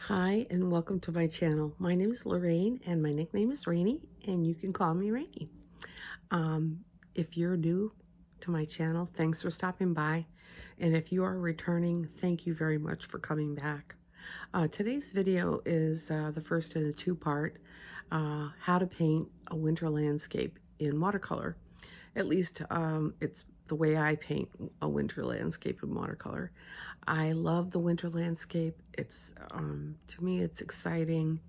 Hi, and welcome to my channel. My name is Lorraine, and my nickname is Rainy, and you can call me Rainy. If you're new to my channel, thanks for stopping by. And if you are returning, thank you very much for coming back. Today's video is the first in a two-part, how to paint a winter landscape in watercolor. At least it's the way I paint a winter landscape in watercolor. I love the winter landscape. It's to me, it's exciting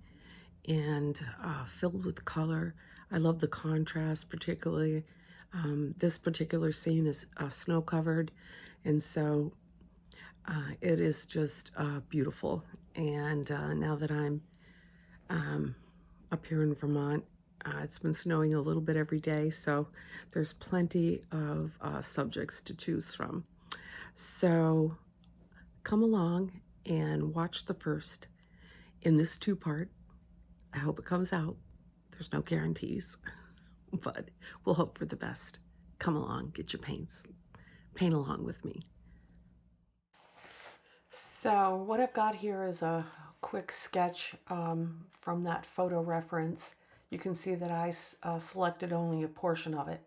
and filled with color. I love the contrast, particularly. This particular scene is snow covered, and so it is just beautiful. And now that I'm up here in Vermont, it's been snowing a little bit every day, so there's plenty of subjects to choose from. So come along and watch the first in this two-part. I hope it comes out. There's no guarantees, but we'll hope for the best. Come along, get your paints. Paint along with me. So what I've got here is a quick sketch from that photo reference. You can see that I selected only a portion of it.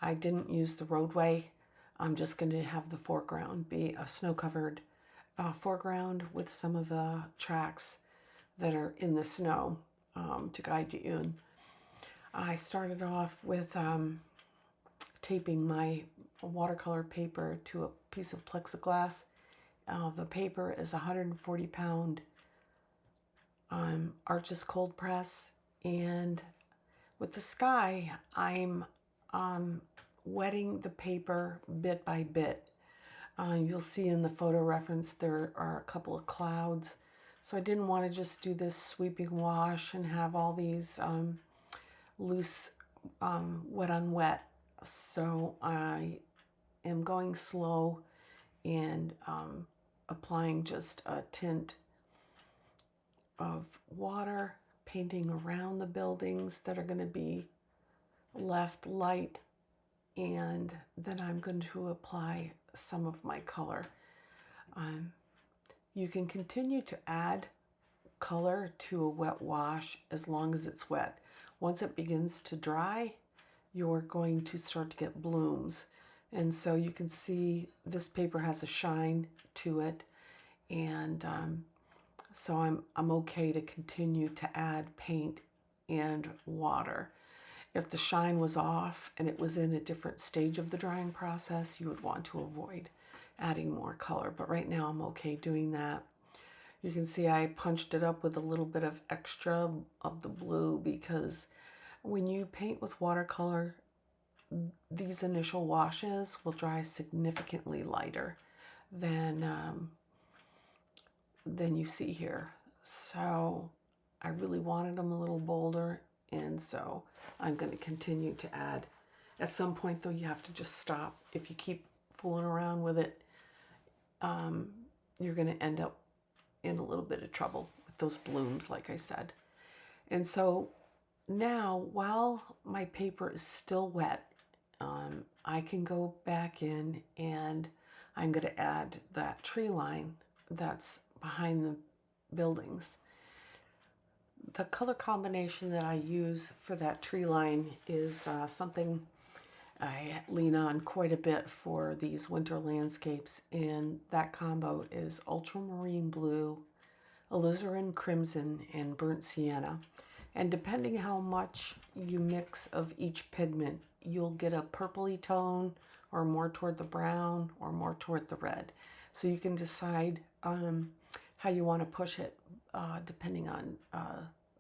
I didn't use the roadway. I'm just going to have the foreground be a snow-covered foreground with some of the tracks that are in the snow to guide you in. I started off with taping my watercolor paper to a piece of plexiglass. The paper is 140-pound Arches cold press, and with the sky, I'm wetting the paper bit by bit. You'll see in the photo reference there are a couple of clouds, so I didn't want to just do this sweeping wash and have all these loose wet on wet. So I am going slow and applying just a tint of water, painting around the buildings that are going to be left light, and then I'm going to apply some of my color. You can continue to add color to a wet wash as long as it's wet. Once it begins to dry, you're going to start to get blooms. And so you can see this paper has a shine to it, and so I'm okay to continue to add paint and water. If the shine was off and it was in a different stage of the drying process, you would want to avoid adding more color. But right now I'm okay doing that. You can see I punched it up with a little bit of extra of the blue because when you paint with watercolor, these initial washes will dry significantly lighter than you see here. So I really wanted them a little bolder, and so I'm going to continue to add. At some point though, you have to just stop. If you keep fooling around with it, you're going to end up in a little bit of trouble with those blooms, like I said. And so now, while my paper is still wet, I can go back in and I'm going to add that tree line that's behind the buildings. The color combination that I use for that tree line is something I lean on quite a bit for these winter landscapes, and that combo is ultramarine blue, alizarin crimson, and burnt sienna. And depending how much you mix of each pigment, you'll get a purpley tone, or more toward the brown, or more toward the red. So you can decide how you want to push it depending on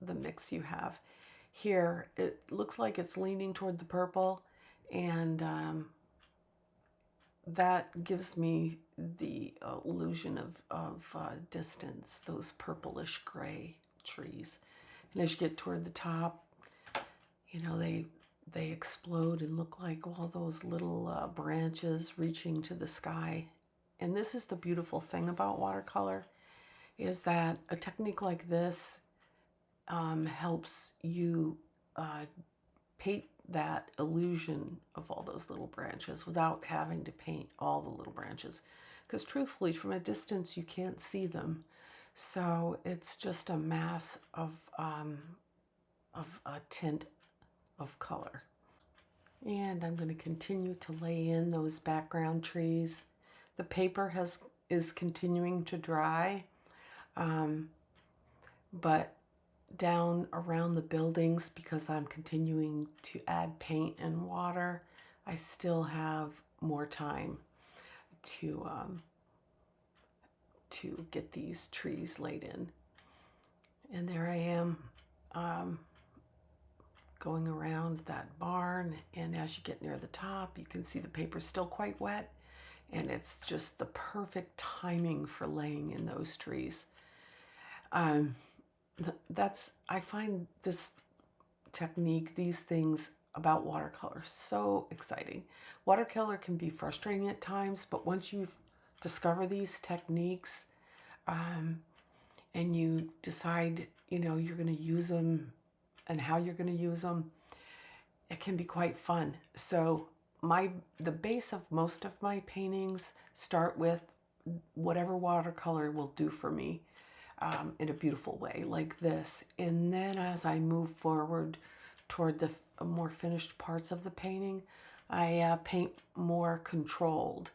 the mix you have. Here, it looks like it's leaning toward the purple, and that gives me the illusion of distance, those purplish gray trees. And as you get toward the top, you know, they explode and look like all those little branches reaching to the sky. And this is the beautiful thing about watercolor, is that a technique like this helps you paint that illusion of all those little branches without having to paint all the little branches. Because truthfully, from a distance, you can't see them. So it's just a mass of a tint of color. And I'm going to continue to lay in those background trees. The paper is continuing to dry, but down around the buildings, because I'm continuing to add paint and water, I still have more time to get these trees laid in. And there I am, going around that barn, and as you get near the top, you can see the paper's still quite wet, and it's just the perfect timing for laying in those trees. I find this technique, these things about watercolor, so exciting. Watercolor can be frustrating at times, but once you discover these techniques, and you decide, you're going to use them and how you're going to use them, it can be quite fun. So the base of most of my paintings start with whatever watercolor will do for me, in a beautiful way like this. And then as I move forward toward the more finished parts of the painting, I paint more controlled,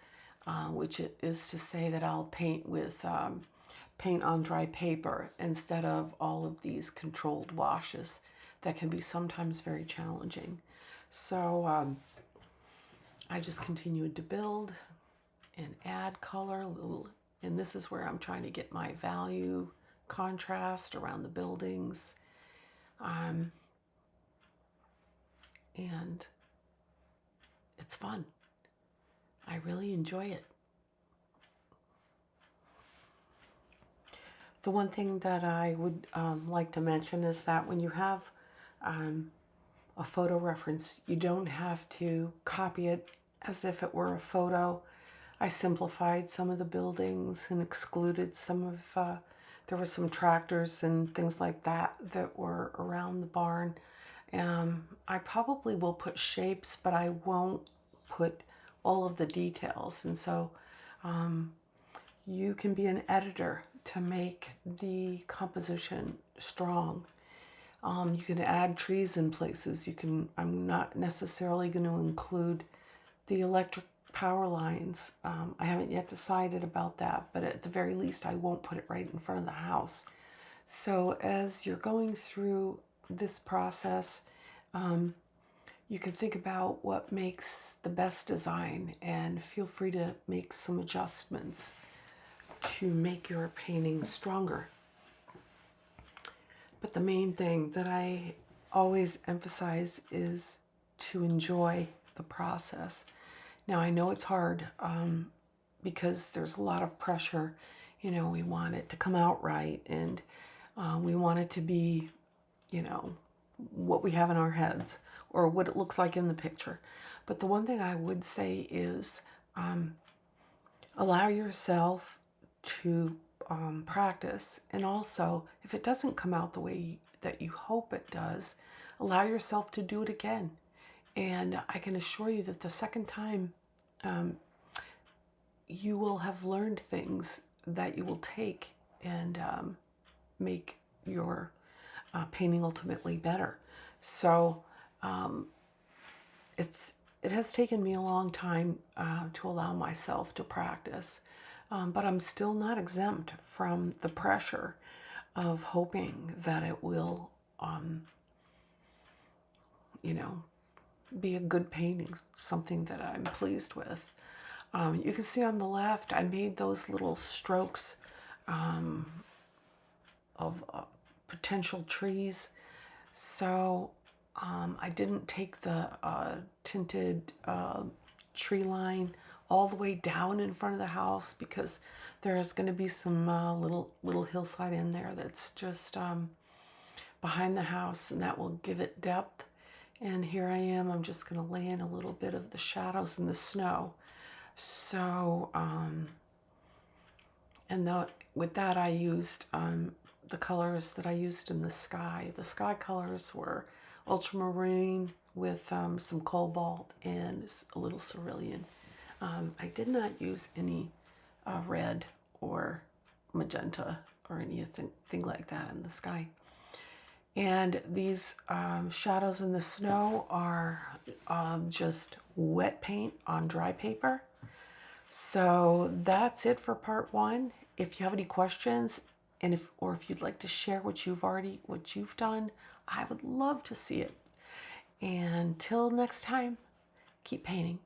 which is to say that I'll paint with paint on dry paper instead of all of these controlled washes that can be sometimes very challenging. So I just continued to build and add color, and this is where I'm trying to get my value contrast around the buildings. And it's fun. I really enjoy it. The one thing that I would like to mention is that when you have a photo reference, you don't have to copy it as if it were a photo. I simplified some of the buildings and excluded some of, there were some tractors and things like that that were around the barn. I probably will put shapes, but I won't put all of the details. And so you can be an editor to make the composition strong. You can add trees in places. I'm not necessarily going to include the electric power lines. I haven't yet decided about that, but at the very least, I won't put it right in front of the house. So as you're going through this process, you can think about what makes the best design and feel free to make some adjustments to make your painting stronger. But the main thing that I always emphasize is to enjoy the process. Now, I know it's hard because there's a lot of pressure. We want it to come out right, and we want it to be, what we have in our heads or what it looks like in the picture. But the one thing I would say is allow yourself to practice. And also, if it doesn't come out the way that you hope it does, allow yourself to do it again. And I can assure you that the second time, you will have learned things that you will take and make your painting ultimately better. So it has taken me a long time to allow myself to practice, but I'm still not exempt from the pressure of hoping that it will, be a good painting, something that I'm pleased with. You can see on the left, I made those little strokes of potential trees. So I didn't take the tinted tree line all the way down in front of the house because there's going to be some little hillside in there that's just behind the house, and that will give it depth. And here I am, I'm just going to lay in a little bit of the shadows in the snow. So, with that I used the colors that I used in the sky. The sky colors were ultramarine with some cobalt and a little cerulean. I did not use any red or magenta or anything like that in the sky. And these shadows in the snow are just wet paint on dry paper. So that's it for part one. If you have any questions, and if you'd like to share what you've done, I would love to see it. And till next time, keep painting.